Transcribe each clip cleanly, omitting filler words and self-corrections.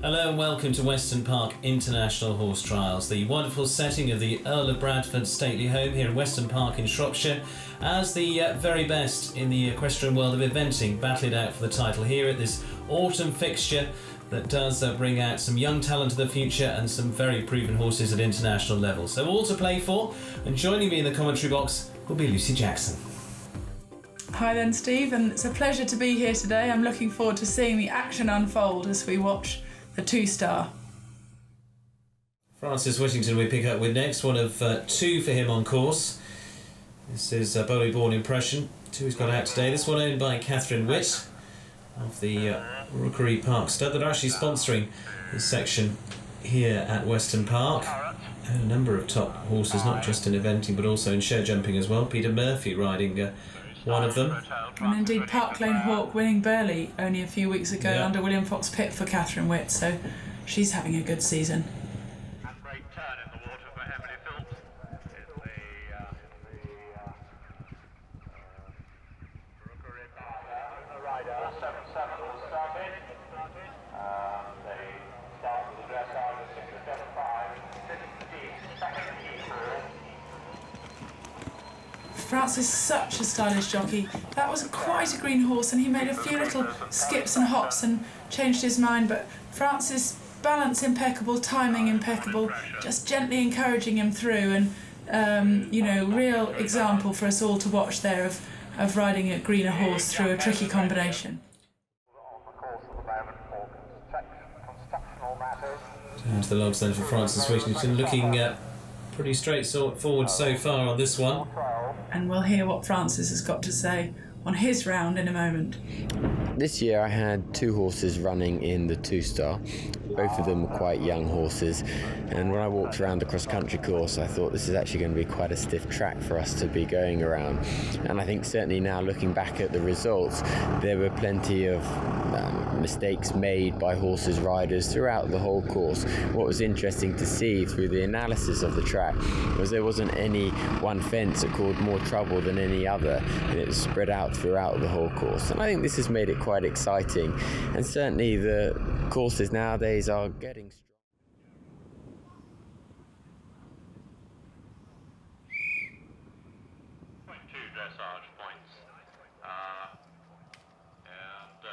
Hello and welcome to Weston Park International Horse Trials, the wonderful setting of the Earl of Bradford stately home here in Weston Park in Shropshire, as the very best in the equestrian world of eventing battle it out for the title here at this autumn fixture that does bring out some young talent of the future and some very proven horses at international level. So all to play for, and joining me in the commentary box will be Lucy Jackson. Hi then, Steve, and it's a pleasure to be here today. I'm looking forward to seeing the action unfold as we watch the two-star. Francis Whittington we pick up with next, one of two for him on course. This is Bowley Born Impression, two he's got out today. This one owned by Catherine Witt of the Rookery Park Stud that are actually sponsoring this section here at Weston Park. And a number of top horses, not just in eventing but also in show jumping as well. Peter Murphy riding one of them. And indeed Park Lane Hawk winning Burley only a few weeks ago under William Fox Pitt for Catherine Witt, so she's having a good season. And great turn in the water for Emily Phillips. Is the rider 7-7 will start in. They start with the dressage of 6-7-5, 52nd heat. France is such a stylish jockey. That was quite a green horse and he made a few little skips and hops and changed his mind, but France's balance impeccable, timing impeccable, just gently encouraging him through, and you know, real example for us all to watch there of riding a greener horse through a tricky combination. Down to the logs then for Francis Whittington, looking pretty straightforward so far on this one. And we'll hear what Francis has got to say on his round in a moment. This year I had two horses running in the two-star. Both of them were quite young horses, and when I walked around the cross-country course I thought this is actually going to be quite a stiff track for us to be going around. And I think certainly now looking back at the results, there were plenty of mistakes made by horses' riders throughout the whole course. What was interesting to see through the analysis of the track was there wasn't any one fence that caused more trouble than any other, and it was spread out throughout the whole course. And I think this has made it quite exciting, and certainly the courses nowadays are getting strong. Dressage points, and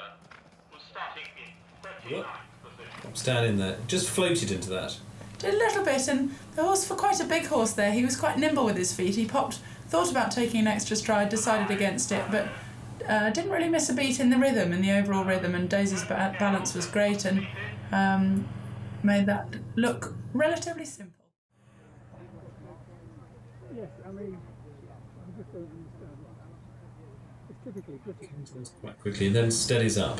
was starting in 39th position. Pops down in there, just floated into that. Did a little bit, and the horse, for quite a big horse there, he was quite nimble with his feet. He thought about taking an extra stride, decided against it, but didn't really miss a beat in the rhythm, in the overall rhythm, and Daisy's balance was great and made that look relatively simple. Yes, I mean, I just don't understand. It's typically British. Quite quickly, and then steadies up.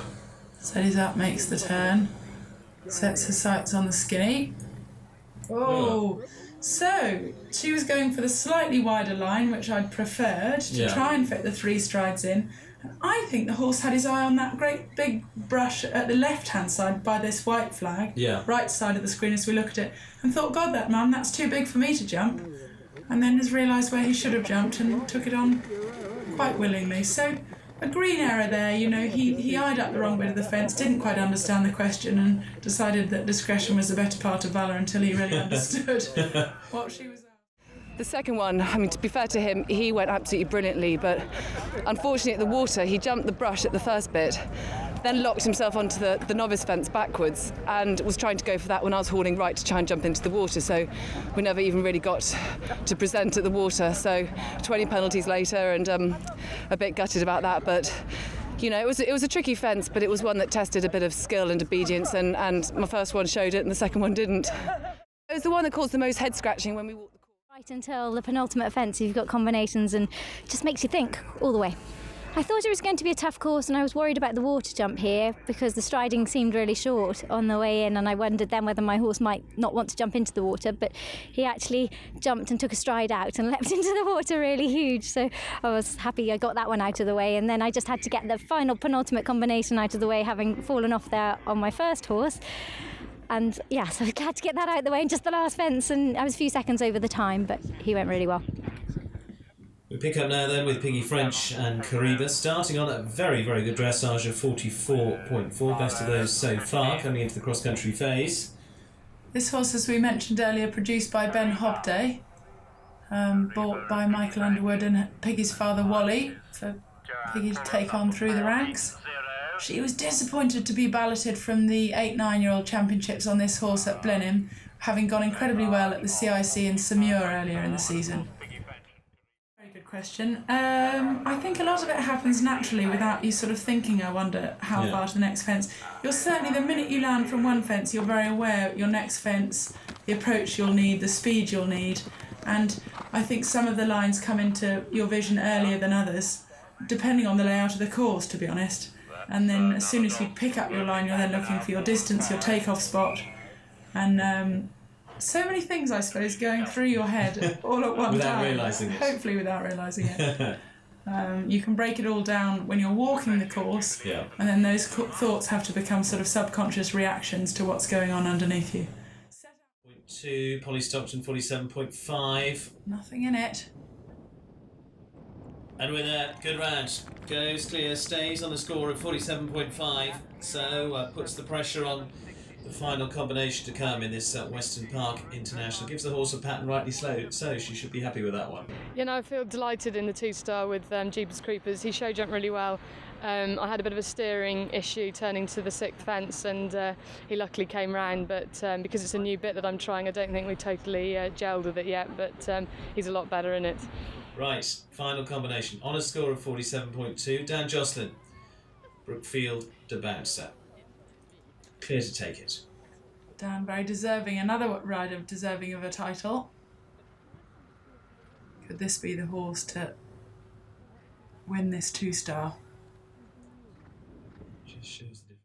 Steadies up, makes the turn, sets her sights on the skinny. Oh, so she was going for the slightly wider line, which I'd preferred to try and fit the three strides in. And I think the horse had his eye on that great big brush at the left-hand side by this white flag, right side of the screen as we look at it, and thought, God, that man, that's too big for me to jump. And then has realised where he should have jumped and took it on quite willingly. So a green error there, you know, he eyed up the wrong bit of the fence, didn't quite understand the question and decided that discretion was the better part of valour until he really understood what she was. The second one, I mean, to be fair to him, he went absolutely brilliantly, but unfortunately at the water, he jumped the brush at the first bit, then locked himself onto the novice fence backwards and was trying to go for that when I was hauling right to try and jump into the water, so we never even really got to present at the water. So 20 penalties later, and a bit gutted about that, but you know, it was a tricky fence, but it was one that tested a bit of skill and obedience, and my first one showed it and the second one didn't. It was the one that caused the most head scratching when we walked the course. Right until the penultimate fence, you've got combinations and just makes you think all the way. I thought it was going to be a tough course, and I was worried about the water jump here because the striding seemed really short on the way in, and I wondered then whether my horse might not want to jump into the water, but he actually jumped and took a stride out and leapt into the water really huge, so I was happy I got that one out of the way, and then I just had to get the final penultimate combination out of the way, having fallen off there on my first horse. And yeah, so I had to get that out of the way in just the last fence, and I was a few seconds over the time, but he went really well. We pick up now then with Piggy French and Kariba, starting on a very, very good dressage of 44.4, best of those so far, coming into the cross-country phase. This horse, as we mentioned earlier, produced by Ben Hobday, bought by Michael Underwood and Piggy's father Wally for Piggy to take on through the ranks. She was disappointed to be balloted from the 8-9-year-old championships on this horse at Blenheim, having gone incredibly well at the CIC in Saumur earlier in the season. Very good question. I think a lot of it happens naturally without you sort of thinking, I wonder how far to the next fence. You're certainly, the minute you land from one fence, you're very aware of your next fence, the approach you'll need, the speed you'll need, and I think some of the lines come into your vision earlier than others, depending on the layout of the course, to be honest. And then as soon as you pick up your line, you're then looking for your distance, your takeoff spot, and so many things, I suppose, going through your head all at one without time. realising it. Hopefully without realising it. You can break it all down when you're walking the course, and then those thoughts have to become sort of subconscious reactions to what's going on underneath you. 0.2, Polly Stockton 47.5. Nothing in it. And with a good round, goes clear, stays on the score of 47.5, so puts the pressure on the final combination to come in this Weston Park International. Gives the horse a pattern rightly slow, so she should be happy with that one. You know, I feel delighted in the 2-star with Jeepers Creepers. He show jumped really well. I had a bit of a steering issue turning to the 6th fence, and he luckily came round, but because it's a new bit that I'm trying, I don't think we totally gelled with it yet, but he's a lot better in it. Right, final combination. On a score of 47.2, Dan Jocelyn, Brookfield de Bouncer. Clear to take it. Dan, very deserving. Another rider deserving of a title. Could this be the horse to win this 2-star? Just shows the